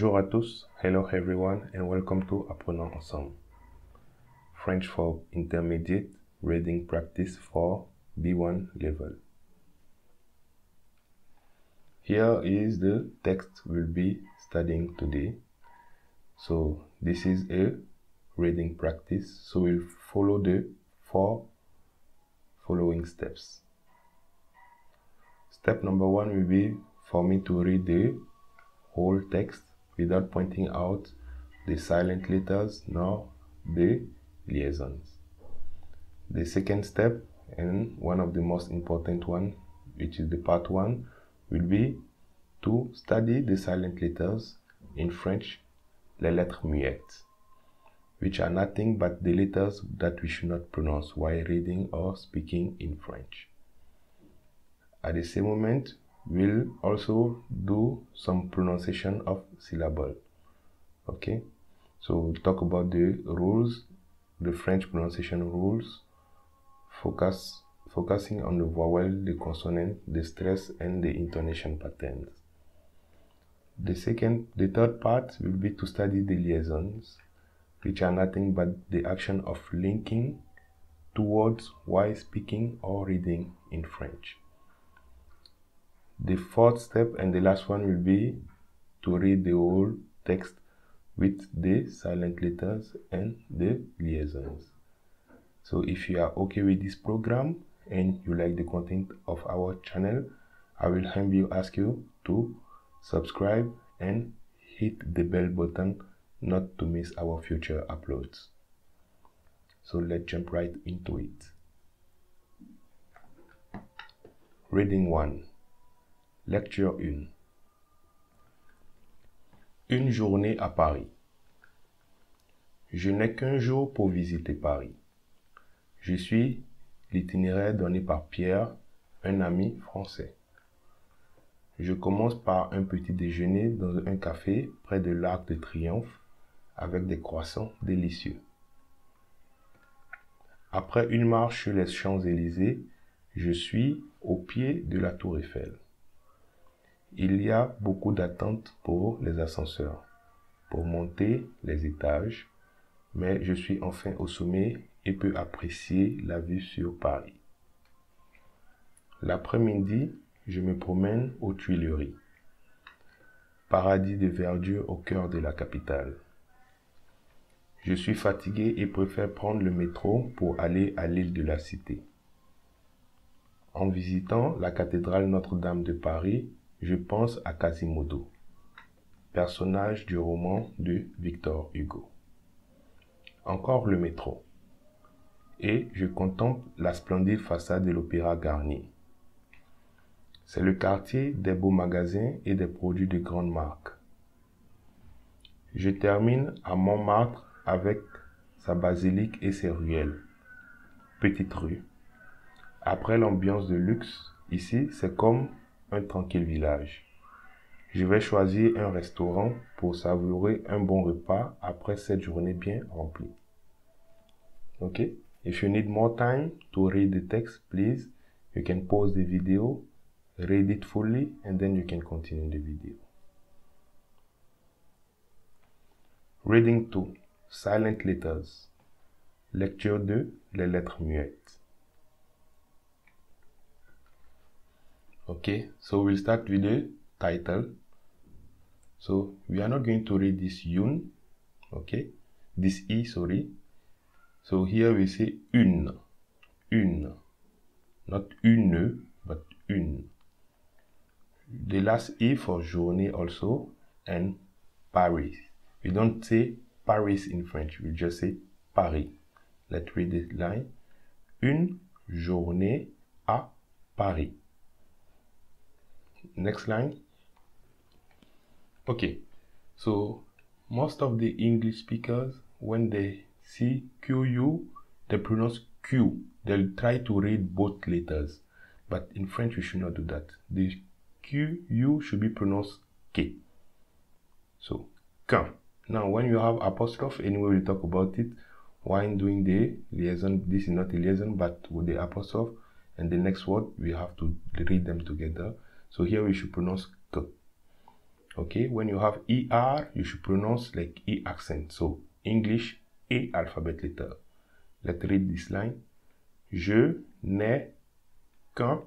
Bonjour à tous, hello everyone, and welcome to Apprenons Ensemble. French for Intermediate, reading practice for B1 level. Here is the text we'll be studying today. So this is a reading practice, so we'll follow the 4 following steps. Step number 1 will be for me to read the whole text without pointing out the silent letters nor the liaisons. The second step, and one of the most important one, which is the part 1, will be to study the silent letters, in French, les lettres muettes, which are nothing but the letters that we should not pronounce while reading or speaking in French. At the same moment, we'll also do some pronunciation of syllable. Okay, so we'll talk about the rules, the French pronunciation rules, focusing on the vowel, the consonant, the stress, and the intonation patterns. The third part will be to study the liaisons, which are nothing but the action of linking two words while speaking or reading in French. The fourth step and the last one will be to read the whole text with the silent letters and the liaisons. So if you are okay with this program and you like the content of our channel, I will humbly ask you to subscribe and hit the bell button not to miss our future uploads. So let's jump right into it. Reading 1. Lecture 1. Une journée à Paris. Je n'ai qu'un jour pour visiter Paris. Je suis l'itinéraire donné par Pierre, un ami français. Je commence par un petit déjeuner dans un café près de l'Arc de Triomphe avec des croissants délicieux. Après une marche sur les Champs-Élysées, je suis au pied de la Tour Eiffel. Il y a beaucoup d'attentes pour les ascenseurs, pour monter les étages, mais je suis enfin au sommet et peux apprécier la vue sur Paris. L'après-midi, je me promène aux Tuileries, paradis de verdure au cœur de la capitale. Je suis fatigué et préfère prendre le métro pour aller à l'île de la Cité. En visitant la cathédrale Notre-Dame de Paris, je pense à Quasimodo, personnage du roman de Victor Hugo. Encore le métro. Et je contemple la splendide façade de l'Opéra Garnier. C'est le quartier des beaux magasins et des produits de grandes marques. Je termine à Montmartre avec sa basilique et ses ruelles. Petite rue. Après l'ambiance de luxe, ici c'est comme un tranquille village. Je vais choisir un restaurant pour savourer un bon repas après cette journée bien remplie. Okay? If you need more time to read the text, please, you can pause the video, read it fully, and then you can continue the video. Reading 2. Silent letters. Lecture 2. Les lettres muettes. Okay, so we'll start with the title. So we are not going to read this une, okay, this I, sorry. So here we say une, not une, but une. The last I for journée also, and Paris. We don't say Paris in French, we just say Paris. Let's read this line. Une journée à Paris. Next line. Okay, so most of the English speakers, when they see QU, they pronounce Q. They'll try to read both letters, but in French we should not do that. The QU should be pronounced K. So, K. Now, when you have apostrophe, anyway, we'll talk about it. When doing the liaison, this is not a liaison, but with the apostrophe and the next word, we have to read them together. So here we should pronounce K. Okay, when you have ER, you should pronounce like E accent. So English E alphabet letter. Let's read this line. Je n'ai qu'un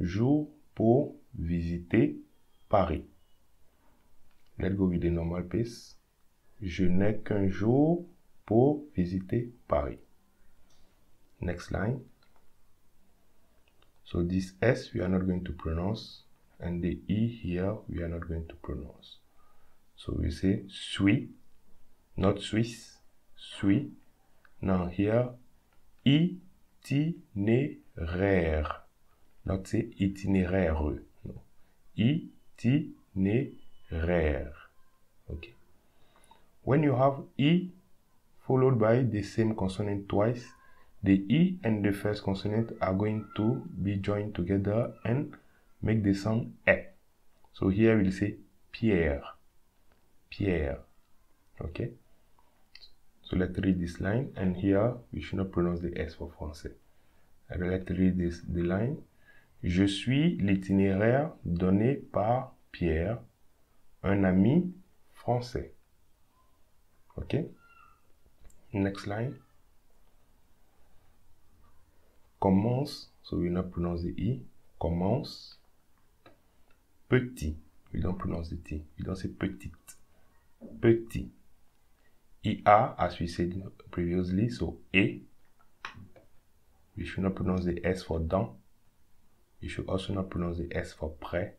jour pour visiter Paris. Let's go with the normal pace. Je n'ai qu'un jour pour visiter Paris. Next line. So this S we are not going to pronounce, and the E here we are not going to pronounce. So we say suis, not Swiss, suis. Now here, itinéraire, not say itinéraire. No. Itinéraire. Okay. When you have E followed by the same consonant twice, the E and the first consonant are going to be joined together and make the sound E. So here we'll say Pierre. Pierre. Okay. So let's read this line, and here we should not pronounce the S for français. Let's read the line. Je suis l'itinéraire donné par Pierre, un ami français. Okay. Next line. Commence, so we not pronounce the E. Commence. Petit, we don't pronounce the T. We don't say petite. Petit. IA, as we said previously, so E. We should not pronounce the S for dans. You should also not pronounce the S for près.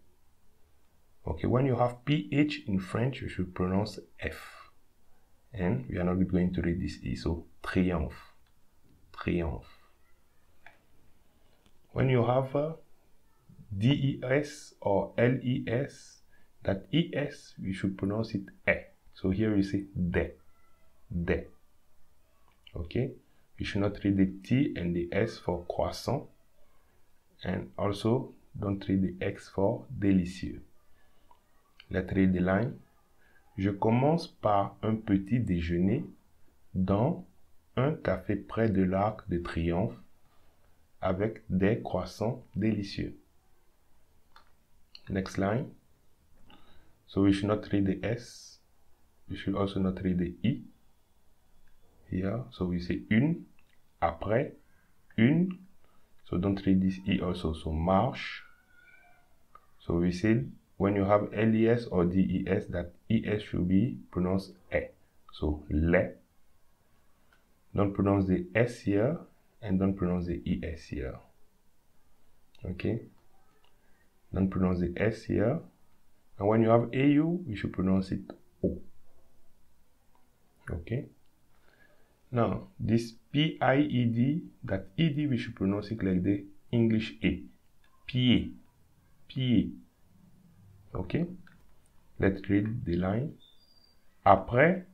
Okay, when you have PH in French, you should pronounce F. And we are not going to read this E, so triomphe. Triomphe. When you have DES or LES, that ES, we should pronounce it E. So here we say de. De. Okay? You should not read the T and the S for croissant. And also, don't read the X for délicieux. Let's read the line. Je commence par un petit déjeuner dans un café près de l'Arc de Triomphe avec des croissants délicieux. Next line. So we should not read the S. We should also not read the I. Here, so we say une, après, une. So don't read this E also. So marche. So we said when you have LES or DES, that ES should be pronounced E. So le. Don't pronounce the S here and don't pronounce the ES here. Okay? Don't pronounce the S here. And when you have AU, you should pronounce it O. Okay? Now, this PIED, that ED, we should pronounce it like the English A. Pied. Pied. Okay? Let's read the line. Après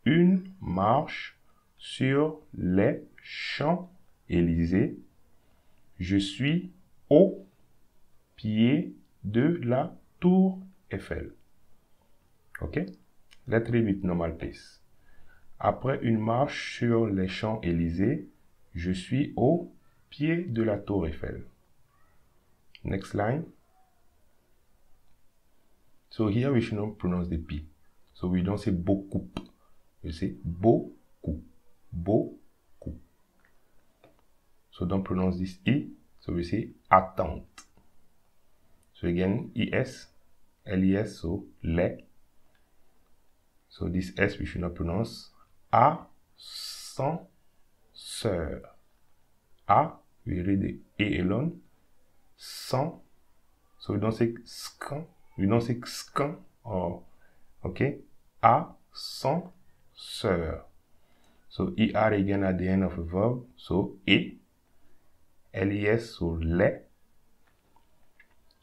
une marche sur les Champs-Élysées, je suis au pied de la Tour Eiffel. Okay? Let's read with normal pace. Après une marche sur les Champs-Élysées, je suis au pied de la Tour Eiffel. Next line. So here we should not pronounce the P. So we don't say beaucoup. We say beaucoup. Beaucoup. So don't pronounce this E. So we say attente. So again, ES, LES, so les. So this S we should not pronounce. Ascenseur. A, we read the A alone. Sans. So we don't say scan. We don't say scan. Or, okay. Ascenseur. So ER again at the end of a verb. So E. LES, so les.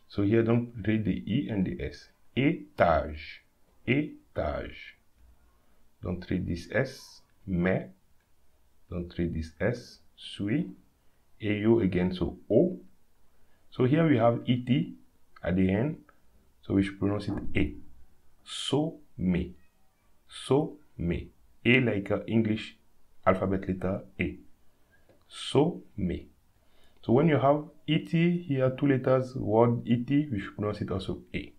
So here don't read the E and the S. Étage. Étage. Don't read this S. Mais. Don't read this S. Suis. AU again, so O. So here we have ET at the end. So we should pronounce it A. Sommet. Sommet. A like English alphabet letter A. Sommet. So when you have ET here, two letters, word ET, we should pronounce it also A.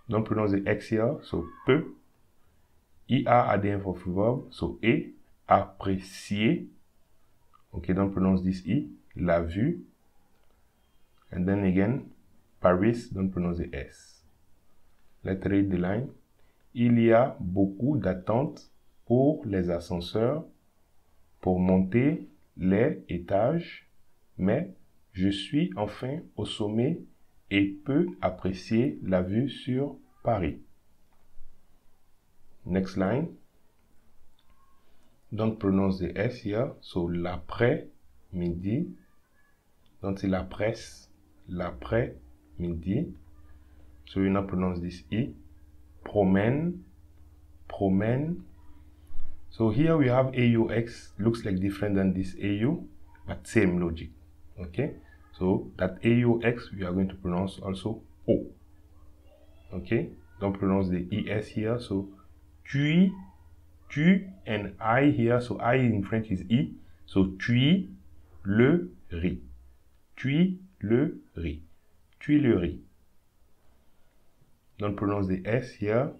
Don't pronounce the X here, so peu. IA at the end of verb, so et. Apprécier. Okay, don't pronounce this E. La vue. And then again, Paris, don't pronounce the S. Let's read the line. Il y a beaucoup d'attentes pour les ascenseurs pour monter les étages, mais je suis enfin au sommet et peux apprécier la vue sur Paris. Next line. Don't pronounce the S here, so l'après-midi. Don't say la presse, l'après-midi. So you not pronounce this E. Promène, promène. So here we have AUX, looks like different than this AU, but same logic. Okay, so that AUX we are going to pronounce also O. Okay, don't pronounce the ES here, so tu, and I here, so I in French is E, so tuileries, tuileries, tuileries. Don't pronounce the S here,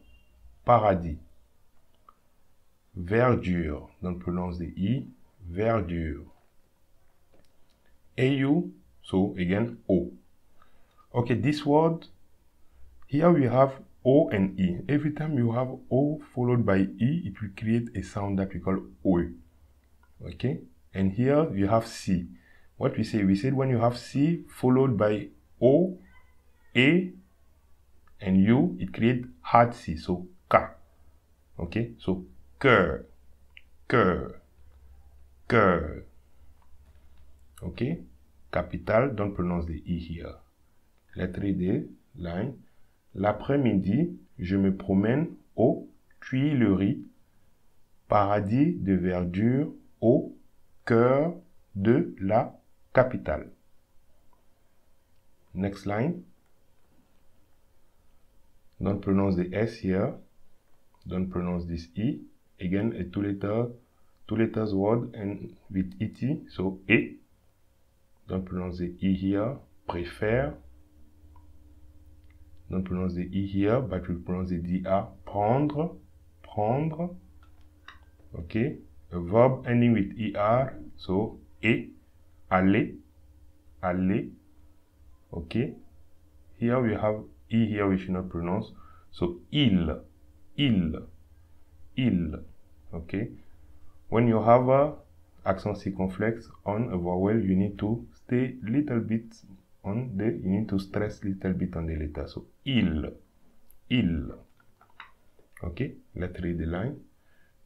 paradis. Verdure, don't pronounce the E, verdure. AU, so again, O. Okay, this word, here we have O and E. Every time you have O followed by E, it will create a sound that we call O. Okay, and here you have C. What we say? We said when you have C followed by O, A, and U, it creates hard C, so K. Okay, so cœur, cœur, cœur. Okay, capital, don't pronounce the E here. Let's read the line. L'après-midi, je me promène aux Tuileries, paradis de verdure au cœur de la capitale. Next line. Don't pronounce the S here. Don't pronounce this E. Again, a two letters word and with ET, so E. Don't pronounce the E here. Préfère. Don't pronounce the E here, but we pronounce the DA. Prendre. Prendre. Okay. A verb ending with ER, so E. Aller. Aller. Okay. Here we have E here we should not pronounce. So il. Il. Okay. When you have a accent circumflex on a vowel, you need to stay little bit on the, you need to stress little bit on the letter. So il. Okay. Let's read the line.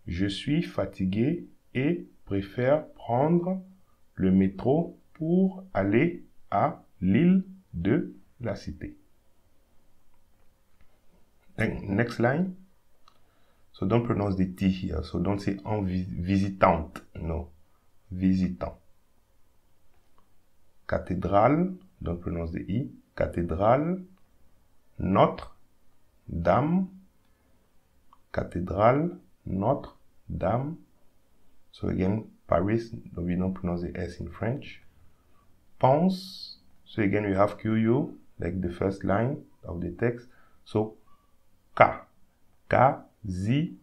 Je suis fatigué et préfère prendre le métro pour aller à l'île de la Cité. Then next line. So don't pronounce the T here. So don't say en visitante. No. Visitant. Cathédrale. Don't pronounce the I. Cathédrale. Notre-Dame. Cathédrale. Notre-Dame. So again, Paris. We don't pronounce the S in French. Pense. So again, we have QU, like the first line of the text. So K. Quasimodo.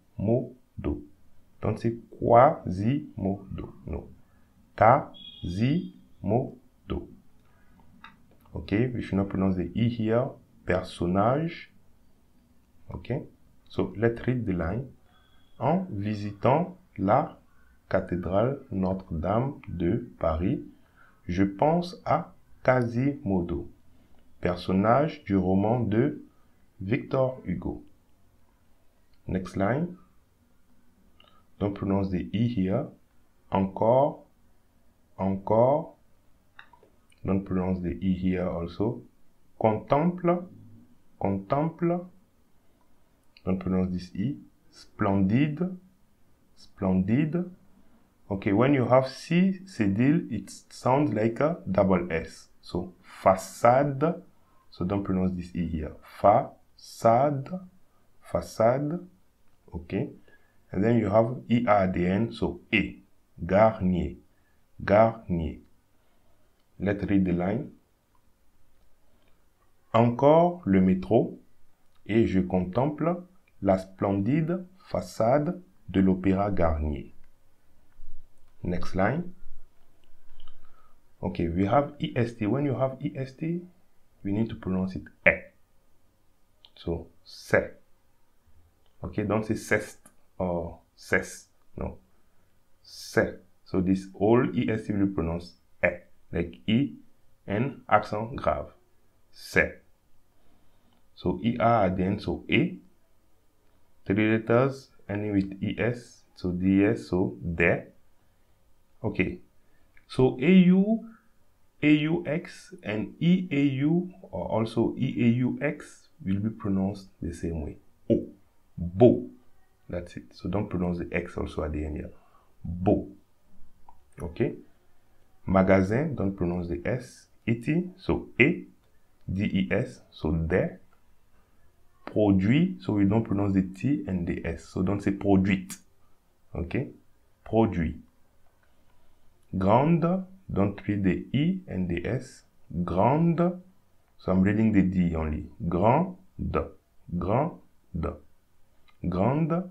Don't say Quasimodo. No. Quasimodo. Okay, we should not pronounce the E here. Personnage. Okay, so let's read the line. En visitant la cathédrale Notre-Dame de Paris, je pense à Quasimodo, personnage du roman de Victor Hugo. Next line. Don't pronounce the E here. Encore. Encore. Don't pronounce the E here also. Contemple. Contemple. Don't pronounce this E. Splendide. Splendide. Okay, when you have C, cédille, it sounds like a double S. So, façade. So don't pronounce this E here. Façade. Façade. Okay. And then you have ER at the end. So, E. Garnier. Garnier. Let's read the line. Encore le métro et je contemple la splendide façade de l'Opéra Garnier. Next line. Okay, we have EST. When you have EST, we need to pronounce it E. So, c'est. Okay, don't say cest or cess. No. C'est. So this all EST will be pronounced E. Like E and accent grave. C'est. So ER at the end, so E. 3 letters ending with ES. So DS, so de. Okay. So AU, AUX, and EAU, or also EAUX, will be pronounced the same way. O. Beau. That's it. So don't pronounce the X also at the end here. Beau. Okay. Magasin, don't pronounce the S. ET, so E. DES, so de. Produit, so we don't pronounce the T and the S. So don't say produit. Okay. Produit. Grande, don't read the E and the S. Grande, so I'm reading the D only. Grande, grande, grande.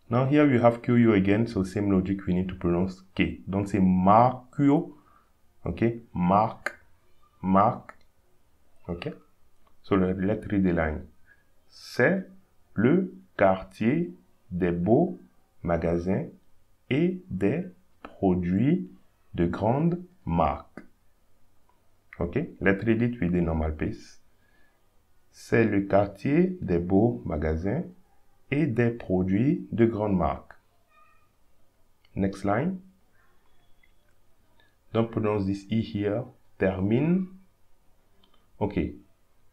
Now here we have QU again, so same logic, we need to pronounce K. Don't say Marquio, okay? Marc, Marc, okay? So let's read the line. C'est le quartier des beaux magasins et des produits de grande marque. Okay, let's read it with the normal pace. C'est le quartier des beaux magasins et des produits de grande marque. Next line. Don't pronounce this E here. Termine. Okay.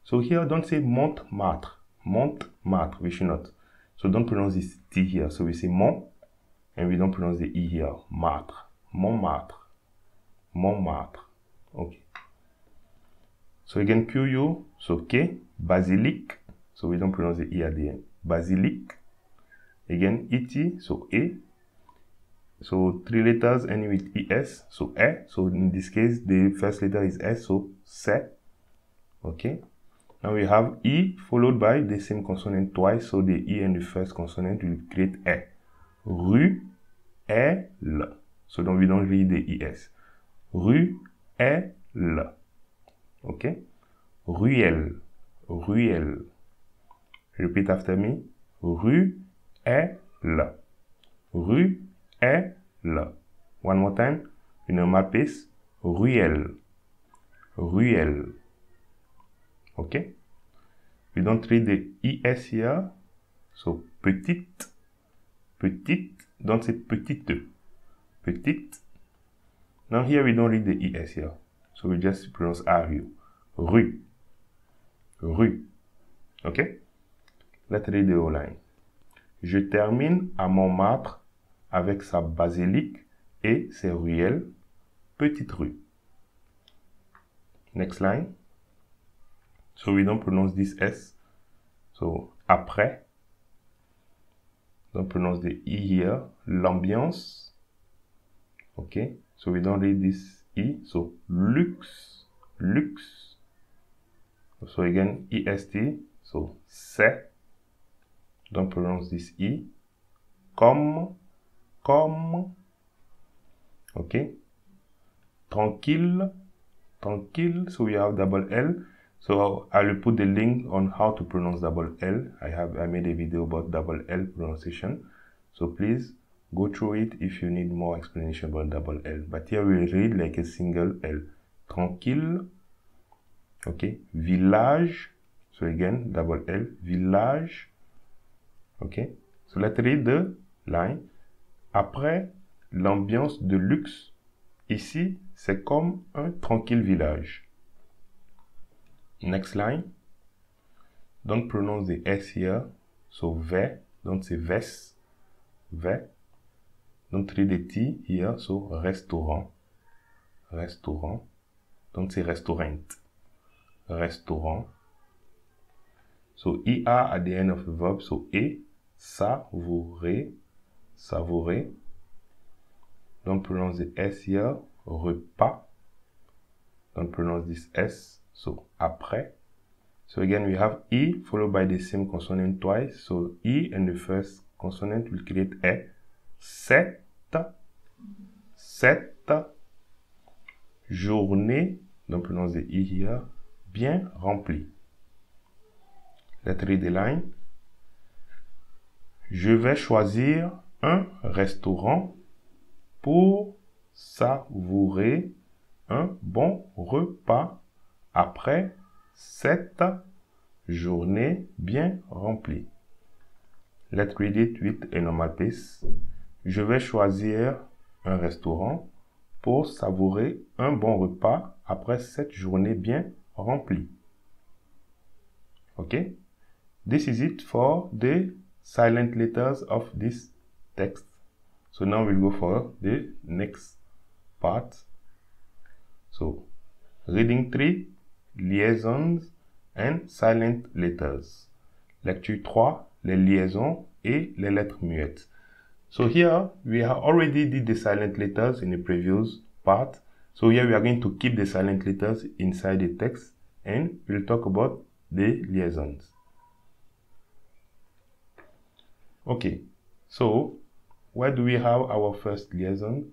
So here, don't say Montmartre. Montmartre, we should not. So don't pronounce this T here. So we say Mont, and we don't pronounce the E here. Martre. Montmartre. Montmartre. Okay. So again, QU, so K. Basilic. So we don't pronounce the E at the end. Basilic. Again, ET, so E. So 3 letters ending with ES, so E. So in this case, the first letter is S, so c'est. Okay. Now we have E followed by the same consonant twice, so the E and the first consonant will create E. Rue, L. So we don't read the ES. Rue, L. Okay. Ruelle, ruelle. Repeat after me. Rue, L. Rue, L. One more time. In normal pace. Ruelle, ruelle. Okay. We don't read the ES here. So, petite, petite. Don't say petite. Petite. Now here we don't read the ES here. So we just pronounce RU. Rue. Rue. Okay. Let's read the whole line. Je termine à Montmartre avec sa basilique et ses ruelles. Petite rue. Next line. So we don't pronounce this S. So après. Don't pronounce the E here. L'ambiance. Okay. So we don't read this E. So luxe. Luxe. So again, EST. So c'est. Don't pronounce this E. Comme. Comme. Okay. Tranquille. Tranquille. So we have double L. So I will put the link on how to pronounce double L. I made a video about double L pronunciation. So please go through it if you need more explanation about double L. But here we read like a single L. Tranquille. Okay. Village. So again, double L. Village. Okay. So let's read the line. Après l'ambiance de luxe, ici, c'est comme un tranquille village. Next line. Don't pronounce the S here. So V. Don't say ves. V. Don't read the T here. So restaurant. Restaurant. Don't say restaurant. Restaurant. So ER at the end of the verb. So E. Savourer. Savourer. Don't pronounce the S here. Repas. Don't pronounce this S. So après. So again, we have E followed by the same consonant twice. So E and the first consonant will create E. Cette journée, don't pronounce the E here, bien remplie. Let's read the line. Je vais choisir un restaurant pour savourer un bon repas après cette journée bien remplie. Let's read it with a normal pace. Je vais choisir un restaurant pour savourer un bon repas après cette journée bien remplie. Okay? This is it for the silent letters of this text. So now we'll go for the next part. So, reading 3, liaisons and silent letters. Lecture 3, les liaisons et les lettres muettes. So here, we have already did the silent letters in the previous part. So here we are going to keep the silent letters inside the text and we'll talk about the liaisons. Okay, so where do we have our first liaison?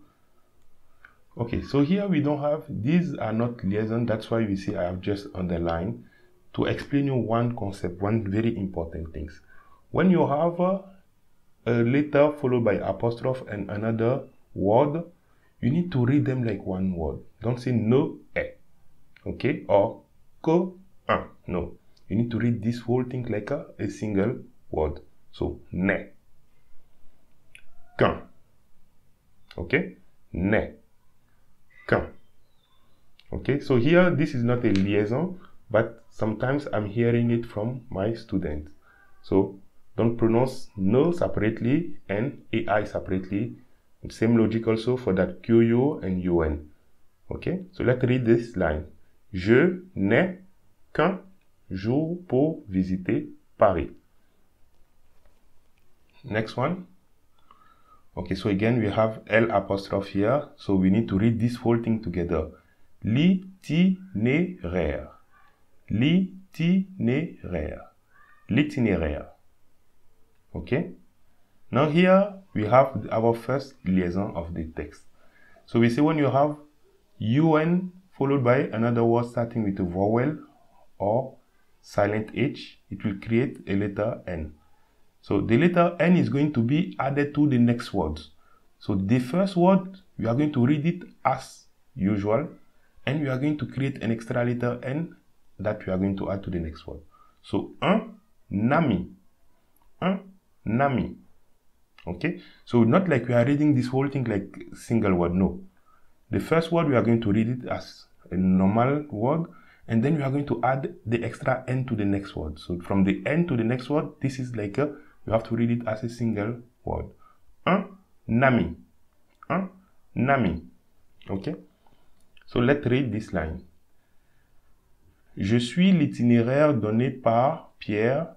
Okay, so here we don't have, these are not liaison, that's why you see I have just underlined to explain you one concept, one very important thing. When you have a letter followed by apostrophe and another word, you need to read them like one word. Don't say no, okay, or que, un, no. You need to read this whole thing like a single word. So, ne, qu'un, okay, ne, qu'un. Okay, so here this is not a liaison, but sometimes I'm hearing it from my students. So don't pronounce no separately and AI separately. Same logic also for that QU and UN. Okay, so let's read this line. Je n'ai qu'un jour pour visiter Paris. Next one. Okay, so again we have L apostrophe here, so we need to read this whole thing together. L'itinéraire. L'itinéraire. L'itinéraire. Okay? Now here we have our first liaison of the text. So we say when you have UN followed by another word starting with a vowel or silent H, it will create a letter N. So the letter N is going to be added to the next words. So the first word, we are going to read it as usual, and we are going to create an extra letter N that we are going to add to the next word. So, un ami. Un ami. Okay? So not like we are reading this whole thing like single word, no. The first word, we are going to read it as a normal word, and then we are going to add the extra N to the next word. So from the N to the next word, this is like a, you have to read it as a single word. Un ami. Un ami. Okay? So let's read this line. Je suis l'itinéraire donné par Pierre,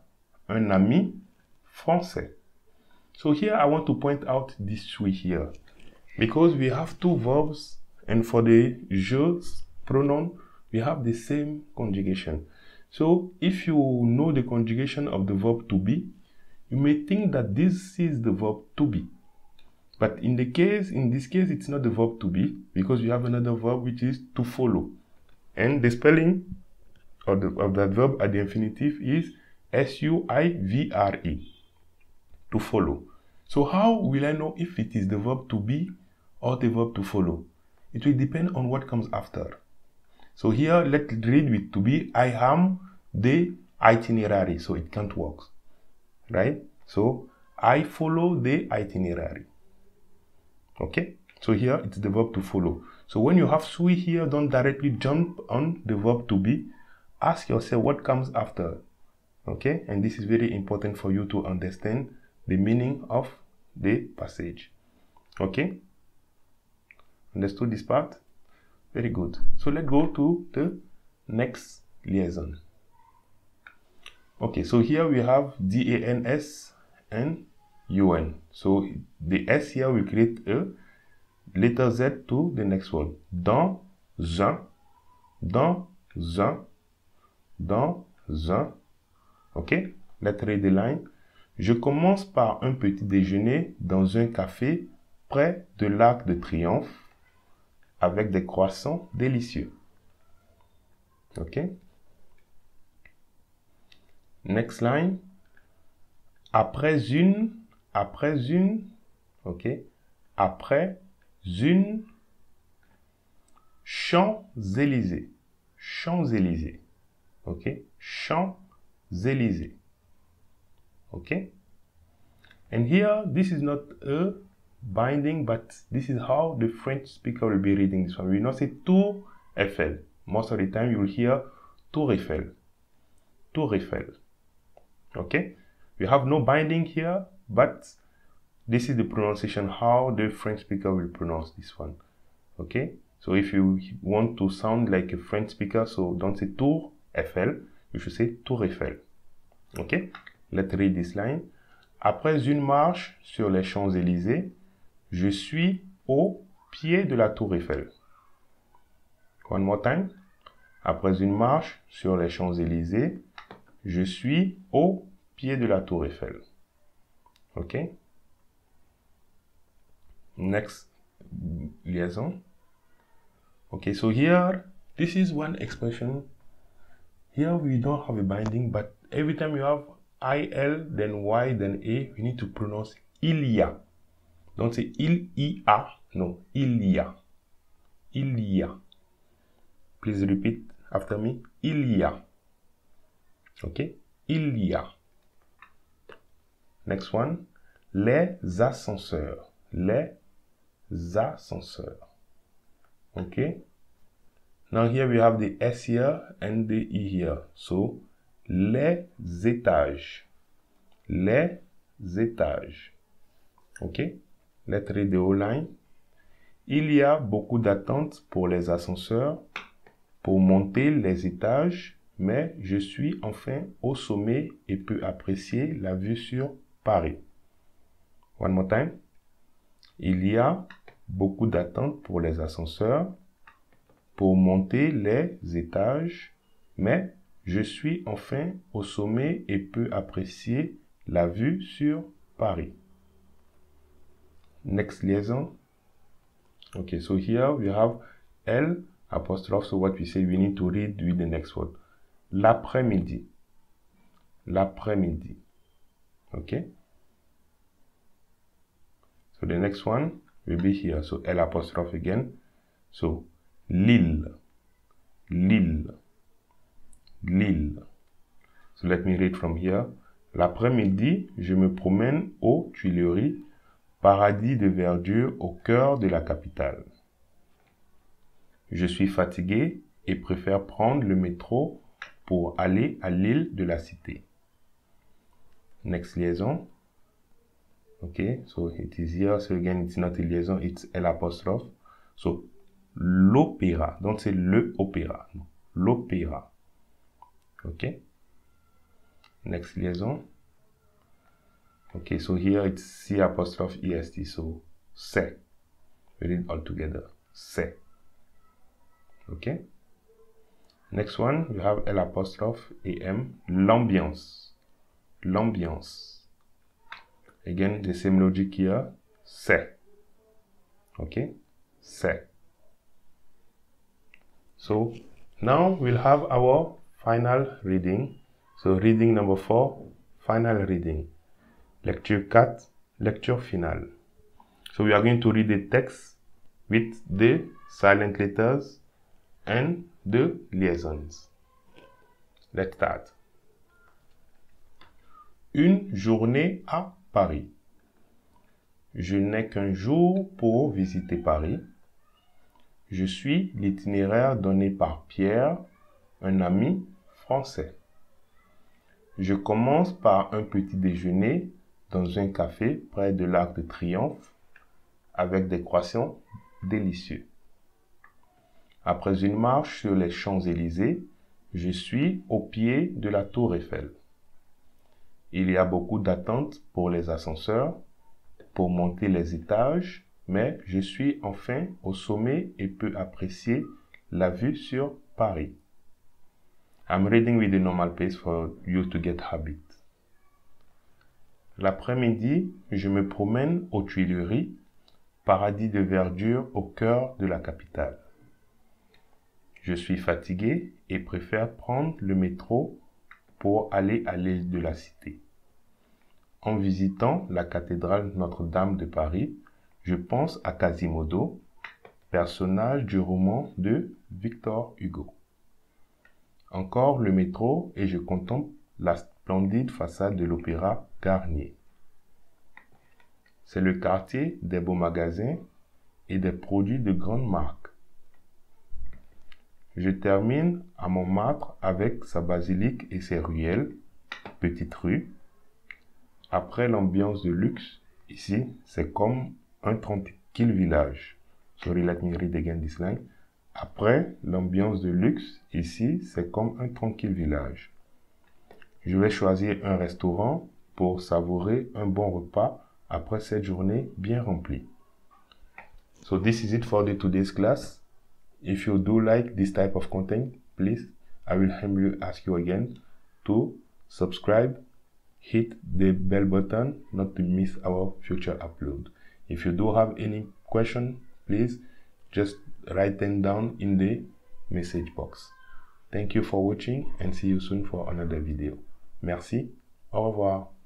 un ami français. So here I want to point out this suis here, because we have two verbs, and for the je pronoun, we have the same conjugation. So if you know the conjugation of the verb to be, you may think that this is the verb to be. But in this case, it's not the verb to be, because we have another verb which is to follow. And the spelling of that verb at the infinitive is S-U-I-V-R-E, to follow. So how will I know if it is the verb to be or the verb to follow? It will depend on what comes after. So here, let's read with to be, I am the itinerary, so it can't work, right? So I follow the itinerary. Okay, so here it's the verb to follow. So when you have suis here, don't directly jump on the verb to be. Ask yourself what comes after. Okay, and this is very important for you to understand the meaning of the passage. Okay, understood this part? Very good. So let's go to the next liaison. Okay, so here we have DANS and UN. So the S here will create a letter Z to the next one. Dans un, dans un, dans quelques-uns. OK? Let's read the line. Je commence par un petit déjeuner dans un café près de l'Arc de Triomphe avec des croissants délicieux. OK? Next line. Après une, OK? Après une Champs-Élysées. Champs-Élysées. OK? Champs-Élysées. Okay? And here, this is not a binding, but this is how the French speaker will be reading this one. We will not say Tour Eiffel. Most of the time, you will hear Tour Eiffel. Tour Eiffel. Okay? We have no binding here, but this is the pronunciation, how the French speaker will pronounce this one. Okay? So if you want to sound like a French speaker, so don't say Tour Eiffel, you should say Tour Eiffel. Okay? Let's read this line. Après une marche sur les Champs-Élysées, je suis au pied de la Tour Eiffel. One more time. Après une marche sur les Champs-Élysées, je suis au pied de la Tour Eiffel. Okay? Next liaison. Okay, so here, this is one expression. Here we don't have a binding, but every time you have IL, then Y, then A, we need to pronounce il y a. Don't say il y a, no, il y a. Il y a. Please repeat after me. Il y a. Okay? Il y a. Next one. Les ascenseurs. Les ascenseurs. Okay? Now here we have the S here and the E here. So, les étages. Les étages. OK? Let's read the whole line. Il y a beaucoup d'attentes pour les ascenseurs pour monter les étages, mais je suis enfin au sommet et peux apprécier la vue sur Paris. One more time. Il y a beaucoup d'attentes pour les ascenseurs pour monter les étages, mais je suis enfin au sommet et peux apprécier la vue sur Paris. Next liaison. Okay, so here we have L apostrophe. So what we say, we need to read with the next word. L'après-midi. L'après-midi. Okay. So the next one will be here. So L apostrophe again. So Lille. Lille. Lille. So let me read from here. L'après-midi, je me promène aux Tuileries, paradis de verdure au cœur de la capitale. Je suis fatigué et préfère prendre le métro pour aller à l'île de la Cité. Next liaison. Okay, so it is here. So again, it's not a liaison, it's L apostrophe. So, l'opéra. Don't say le opéra. No. L'opéra. Okay. Next liaison. Okay, so here it's C apostrophe EST. So, c'est. We read all together. C'est. Okay. Next one, we have L apostrophe AM. L'ambiance. L'ambiance. Again, the same logic here. C'est. Okay. C'est. So, now we'll have our final reading. So, reading number 4, final reading. Lecture 4, lecture finale. So, we are going to read the text with the silent letters and the liaisons. Let's start. Une journée à Paris. Je n'ai qu'un jour pour visiter Paris. Je suis l'itinéraire donné par Pierre, un ami français. Je commence par un petit déjeuner dans un café près de l'Arc de Triomphe avec des croissants délicieux. Après une marche sur les Champs-Élysées, je suis au pied de la Tour Eiffel. Il y a beaucoup d'attentes pour les ascenseurs, pour monter les étages, mais je suis enfin au sommet et peux apprécier la vue sur Paris. I'm reading with the normal pace for you to get habit. L'après-midi, je me promène aux Tuileries, paradis de verdure au cœur de la capitale. Je suis fatigué et préfère prendre le métro pour aller à l'île de la Cité. En visitant la cathédrale Notre-Dame de Paris, je pense à Quasimodo, personnage du roman de Victor Hugo. Encore le métro et je contemple la splendide façade de l'Opéra Garnier. C'est le quartier des beaux magasins et des produits de grandes marques. Je termine à Montmartre avec sa basilique et ses ruelles, petites rues. Après l'ambiance de luxe, ici, c'est comme un tranquille village. Sorry, let me read again this line. Après l'ambiance de luxe, ici, c'est comme un tranquille village. Je vais choisir un restaurant pour savourer un bon repas après cette journée bien remplie. So this is it for today's class. If you do like this type of content, please, I will humbly ask you again to subscribe, hit the bell button not to miss our future upload. If you do have any question, please just write them down in the message box. Thank you for watching and see you soon for another video. Merci, au revoir.